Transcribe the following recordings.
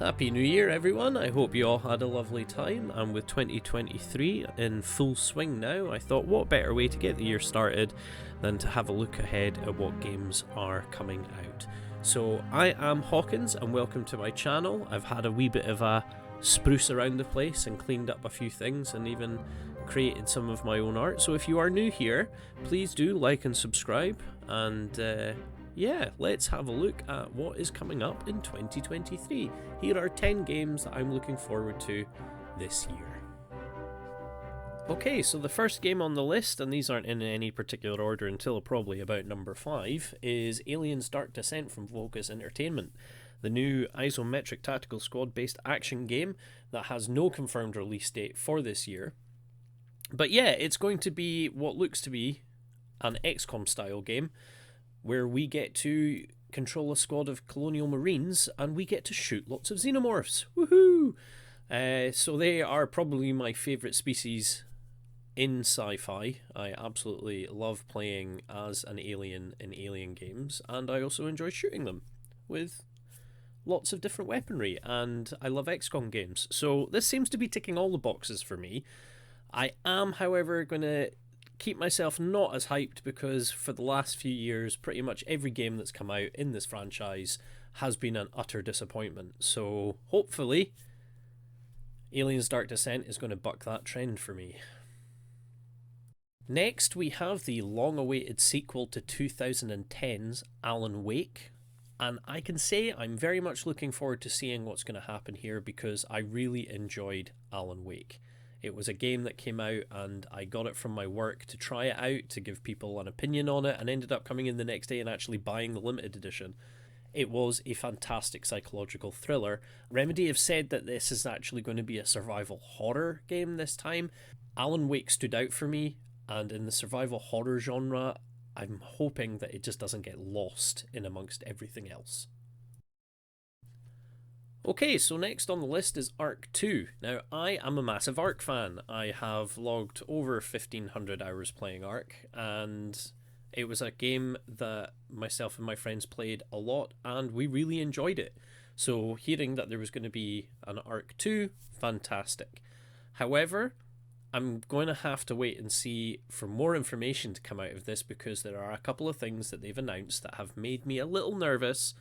Happy New Year, everyone. I hope you all had a lovely time, and with 2023 in full swing now, I thought what better way to get the year started than to have a look ahead at what games are coming out. So I am Hawkins and welcome to my channel. I've had a wee bit of a spruce around the place and cleaned up a few things and even created some of my own art. So if you are new here, please do like and subscribe, and yeah, let's have a look at what is coming up in 2023. Here are 10 games that I'm looking forward to this year. Okay, so the first game on the list, and these aren't in any particular order until probably about number 5, is Aliens Dark Descent from Focus Entertainment, the new isometric tactical squad-based action game that has no confirmed release date for this year. But yeah, it's going to be what looks to be an XCOM style game, where we get to control a squad of colonial marines and we get to shoot lots of xenomorphs. Woohoo! So they are probably my favourite species in sci-fi. I absolutely love playing as an alien in alien games, and I also enjoy shooting them with lots of different weaponry, and I love XCOM games. So this seems to be ticking all the boxes for me. I am, however, going to keep myself not as hyped because for the last few years pretty much every game that's come out in this franchise has been an utter disappointment. So hopefully Aliens Dark Descent is going to buck that trend for me. Next we have the long-awaited sequel to 2010's Alan Wake, and I can say I'm very much looking forward to seeing what's going to happen here because I really enjoyed Alan Wake. It was a game that came out and I got it from my work to try it out, to give people an opinion on it, and ended up coming in the next day and actually buying the limited edition. It was a fantastic psychological thriller. Remedy have said that this is actually going to be a survival horror game this time. Alan Wake stood out for me, and in the survival horror genre, I'm hoping that it just doesn't get lost in amongst everything else. Okay, so next on the list is Ark 2. Now, I am a massive Ark fan. I have logged over 1,500 hours playing Ark, and it was a game that myself and my friends played a lot, and we really enjoyed it. So hearing that there was going to be an Ark 2, fantastic. However, I'm going to have to wait and see for more information to come out of this because there are a couple of things that they've announced that have made me a little nervous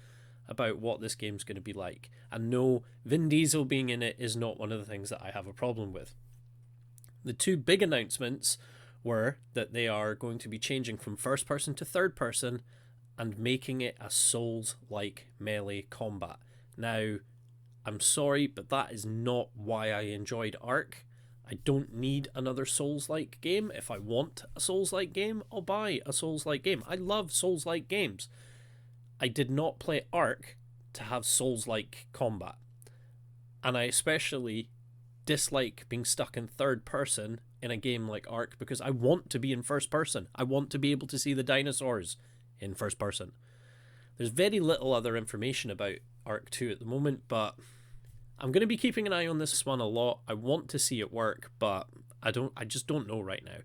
about what this game's going to be like. And no, Vin Diesel being in it is not one of the things that I have a problem with. The two big announcements were that they are going to be changing from first person to third person and making it a Souls-like melee combat. Now, I'm sorry, but that is not why I enjoyed Ark. I don't need another Souls-like game. If I want a Souls-like game, I'll buy a Souls-like game. I love Souls-like games. I did not play Ark to have Souls-like combat. And I especially dislike being stuck in third person in a game like Ark because I want to be in first person. I want to be able to see the dinosaurs in first person. There's very little other information about Ark 2 at the moment, but I'm going to be keeping an eye on this one a lot. I want to see it work, but I just don't know right now.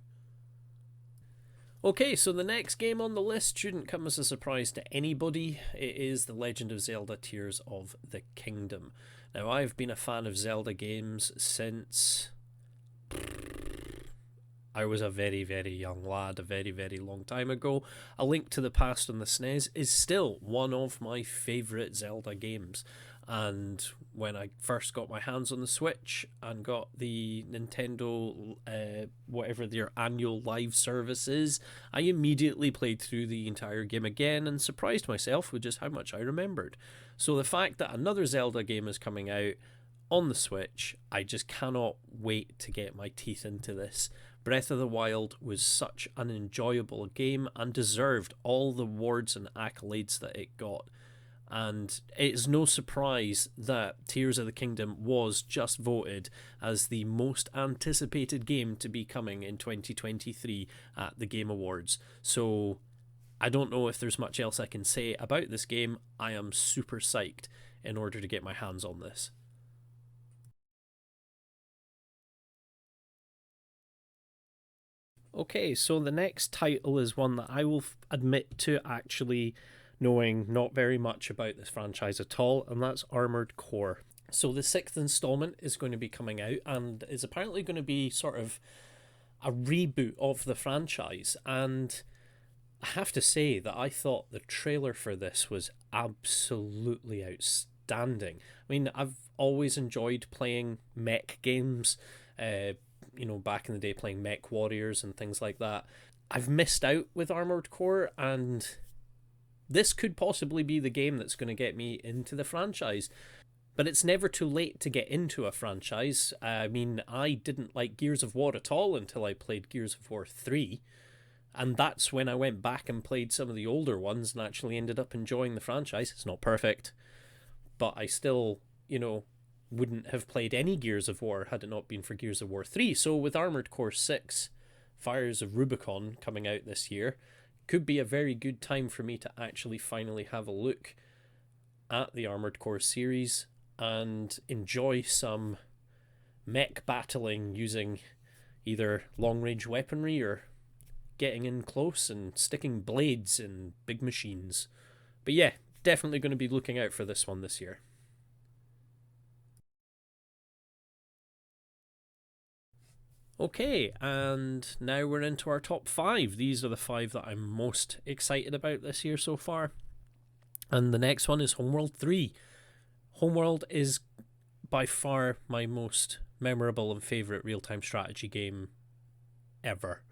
Okay, so the next game on the list shouldn't come as a surprise to anybody. It is The Legend of Zelda Tears of the Kingdom. Now, I've been a fan of Zelda games since I was a very, very young lad, a very, very long time ago. A Link to the Past on the SNES is still one of my favourite Zelda games. And when I first got my hands on the Switch and got the Nintendo, whatever their annual live service is, I immediately played through the entire game again and surprised myself with just how much I remembered. So the fact that another Zelda game is coming out on the Switch, I just cannot wait to get my teeth into this. Breath of the Wild was such an enjoyable game and deserved all the awards and accolades that it got. And it's no surprise that Tears of the Kingdom was just voted as the most anticipated game to be coming in 2023 at the Game Awards. So I don't know if there's much else I can say about this game. I am super psyched in order to get my hands on this. Okay, so the next title is one that I will admit to actually knowing not very much about this franchise at all, and that's Armored Core. So the sixth installment is going to be coming out and is apparently going to be sort of a reboot of the franchise. And I have to say that I thought the trailer for this was absolutely outstanding. I mean, I've always enjoyed playing mech games, back in the day playing Mech Warriors and things like that. I've missed out with Armored Core, and this could possibly be the game that's going to get me into the franchise. But it's never too late to get into a franchise. I mean, I didn't like Gears of War at all until I played Gears of War 3. And that's when I went back and played some of the older ones and actually ended up enjoying the franchise. It's not perfect, but I still, wouldn't have played any Gears of War had it not been for Gears of War 3. So with Armored Core 6, Fires of Rubicon coming out this year, could be a very good time for me to actually finally have a look at the Armored Core series and enjoy some mech battling using either long range weaponry or getting in close and sticking blades in big machines. But yeah, definitely going to be looking out for this one this year. Okay, and now we're into our top 5. These are the 5 that I'm most excited about this year so far. And the next one is Homeworld 3. Homeworld is by far my most memorable and favourite real-time strategy game ever.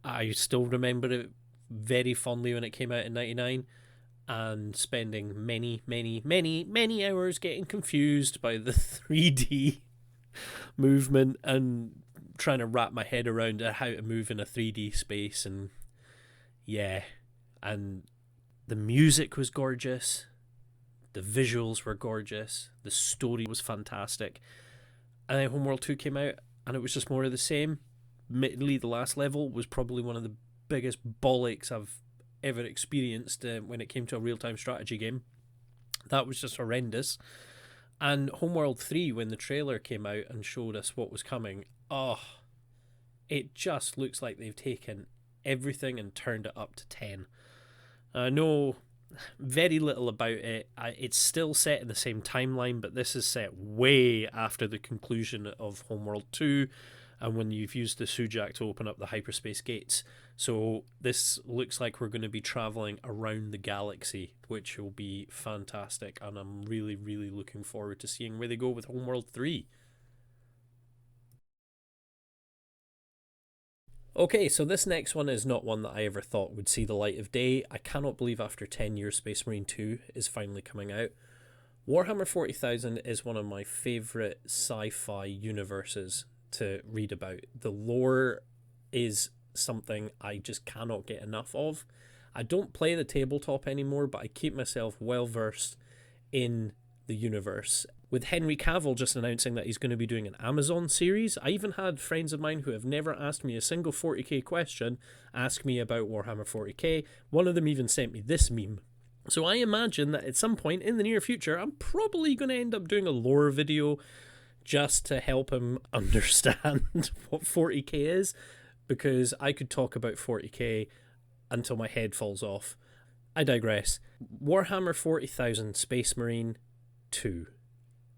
I still remember it very fondly when it came out in 99 and spending many hours getting confused by the 3D movement and trying to wrap my head around how to move in a 3D space. And yeah, and the music was gorgeous, the visuals were gorgeous, the story was fantastic. And then Homeworld 2 came out and it was just more of the same. Admittedly, the last level was probably one of the biggest bollocks I've ever experienced when it came to a real-time strategy game. That was just horrendous. And Homeworld 3, when the trailer came out and showed us what was coming, it just looks like they've taken everything and turned it up to 10. I know very little about it. It's still set in the same timeline, but this is set way after the conclusion of Homeworld 2 and when you've used the Sujak to open up the hyperspace gates. So this looks like we're going to be traveling around the galaxy, which will be fantastic, and I'm really, really looking forward to seeing where they go with Homeworld 3. Okay, so this next one is not one that I ever thought would see the light of day. I cannot believe after 10 years Space Marine 2 is finally coming out. Warhammer 40,000 is one of my favourite sci-fi universes to read about. The lore is something I just cannot get enough of. I don't play the tabletop anymore, but I keep myself well versed in the universe. With Henry Cavill just announcing that he's going to be doing an Amazon series, I even had friends of mine who have never asked me a single 40k question ask me about Warhammer 40k. One of them even sent me this meme. So I imagine that at some point in the near future, I'm probably going to end up doing a lore video just to help him understand what 40k is, because I could talk about 40k until my head falls off. I digress. Warhammer 40,000 Space Marine 2.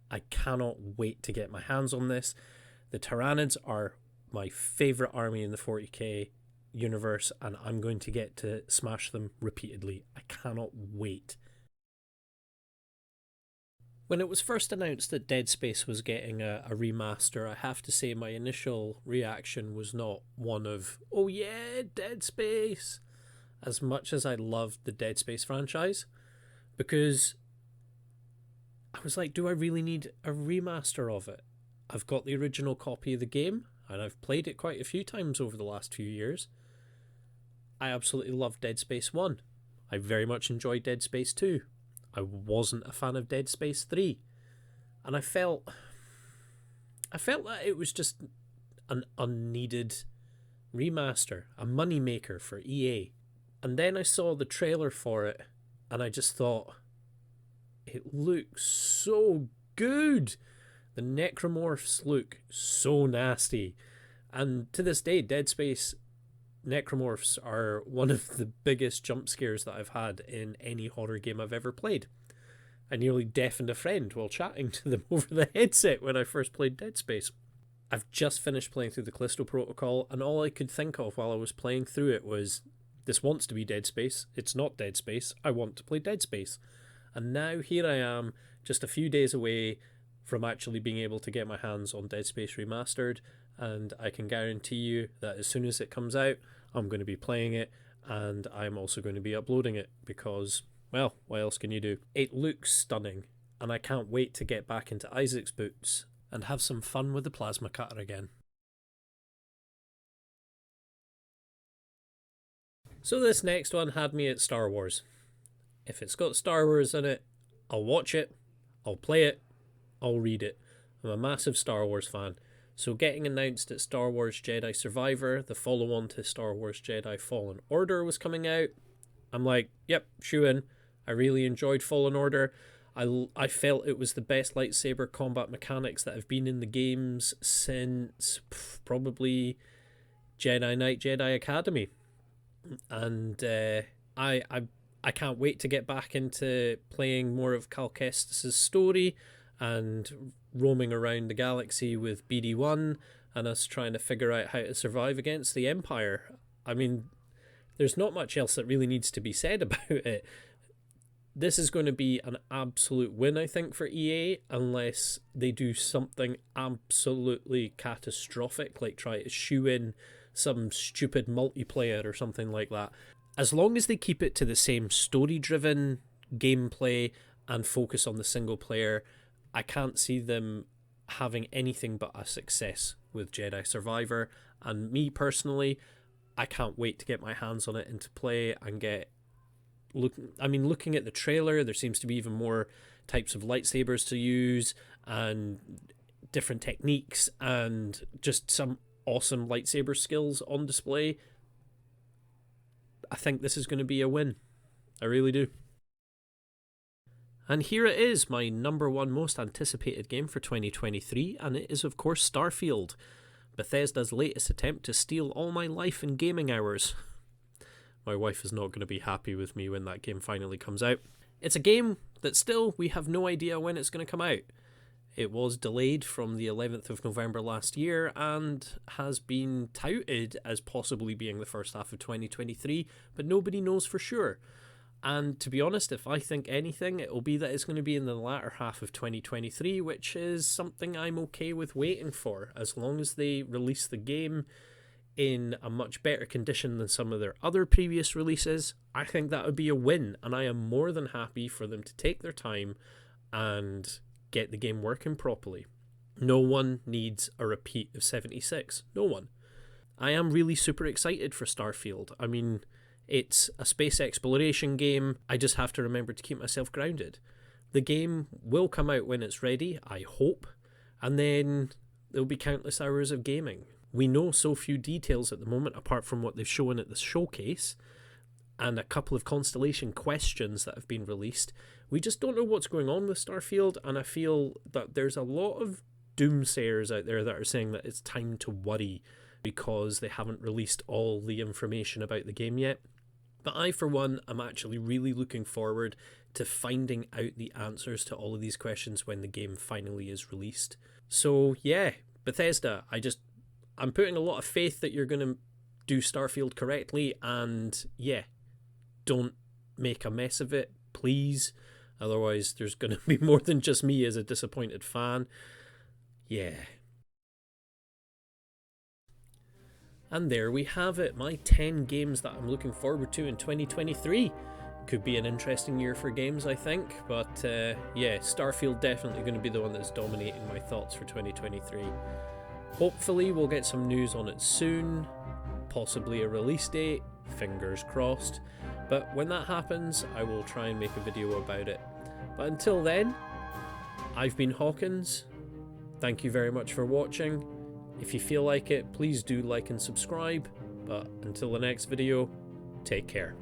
I cannot wait to get my hands on this. The Tyranids are my favourite army in the 40k universe, and I'm going to get to smash them repeatedly. I cannot wait. When it was first announced that Dead Space was getting a remaster, I have to say my initial reaction was not one of, oh yeah, Dead Space, as much as I loved the Dead Space franchise, because I was like, do I really need a remaster of it? I've got the original copy of the game, and I've played it quite a few times over the last few years. I absolutely loved Dead Space 1. I very much enjoyed Dead Space 2. I wasn't a fan of Dead Space 3. And I felt that it was just an unneeded remaster, a moneymaker for EA. And then I saw the trailer for it, and I just thought, it looks so good. The necromorphs look so nasty. And to this day, Dead Space necromorphs are one of the biggest jump scares that I've had in any horror game I've ever played. I nearly deafened a friend while chatting to them over the headset when I first played Dead Space. I've just finished playing through the Callisto Protocol, and all I could think of while I was playing through it was, this wants to be Dead Space, it's not Dead Space, I want to play Dead Space. And now here I am, just a few days away from actually being able to get my hands on Dead Space Remastered, and I can guarantee you that as soon as it comes out, I'm going to be playing it, and I'm also going to be uploading it, because, well, what else can you do? It looks stunning, and I can't wait to get back into Isaac's boots and have some fun with the plasma cutter again. So this next one had me at Star Wars. If it's got Star Wars in it, I'll watch it, I'll play it, I'll read it. I'm a massive Star Wars fan. So getting announced that Star Wars Jedi Survivor, the follow-on to Star Wars Jedi Fallen Order, was coming out, I'm like, yep, shoe in. I really enjoyed Fallen Order. I felt it was the best lightsaber combat mechanics that have been in the games since probably Jedi Knight, Jedi Academy. And I can't wait to get back into playing more of Cal Kestis' story and roaming around the galaxy with BD-1 and us trying to figure out how to survive against the Empire. I mean, there's not much else that really needs to be said about it. This is going to be an absolute win, I think, for EA, unless they do something absolutely catastrophic, like try to shoe in some stupid multiplayer or something like that. As long as they keep it to the same story-driven gameplay and focus on the single player, I can't see them having anything but a success with Jedi Survivor. And me personally, I can't wait to get my hands on it and to play and get... looking at the trailer, there seems to be even more types of lightsabers to use and different techniques and just some awesome lightsaber skills on display. I think this is going to be a win. I really do. And here it is, my number one most anticipated game for 2023, and it is of course Starfield, Bethesda's latest attempt to steal all my life and gaming hours. My wife is not going to be happy with me when that game finally comes out. It's a game that still we have no idea when it's going to come out. It was delayed from the 11th of November last year and has been touted as possibly being the first half of 2023, but nobody knows for sure. And to be honest, if I think anything, it will be that it's going to be in the latter half of 2023, which is something I'm okay with waiting for, as long as they release the game in a much better condition than some of their other previous releases. I think that would be a win, and I am more than happy for them to take their time and get the game working properly. No one needs a repeat of 76. No one. I am really super excited for Starfield. I mean, it's a space exploration game. I just have to remember to keep myself grounded. The game will come out when it's ready, I hope, and then there'll be countless hours of gaming. We know so few details at the moment, apart from what they've shown at the showcase, and a couple of Constellation questions that have been released. We just don't know what's going on with Starfield, and I feel that there's a lot of doomsayers out there that are saying that it's time to worry because they haven't released all the information about the game yet. But I, for one, am actually really looking forward to finding out the answers to all of these questions when the game finally is released. So yeah, Bethesda, I'm putting a lot of faith that you're going to do Starfield correctly, and yeah, don't make a mess of it, please. Otherwise, there's going to be more than just me as a disappointed fan. Yeah. And there we have it, my 10 games that I'm looking forward to in 2023. Could be an interesting year for games, I think, but yeah, Starfield definitely going to be the one that's dominating my thoughts for 2023. Hopefully we'll get some news on it soon, possibly a release date, fingers crossed, but when that happens I will try and make a video about it. But until then, I've been Hawkins, thank you very much for watching. If you feel like it, please do like and subscribe, but until the next video, take care.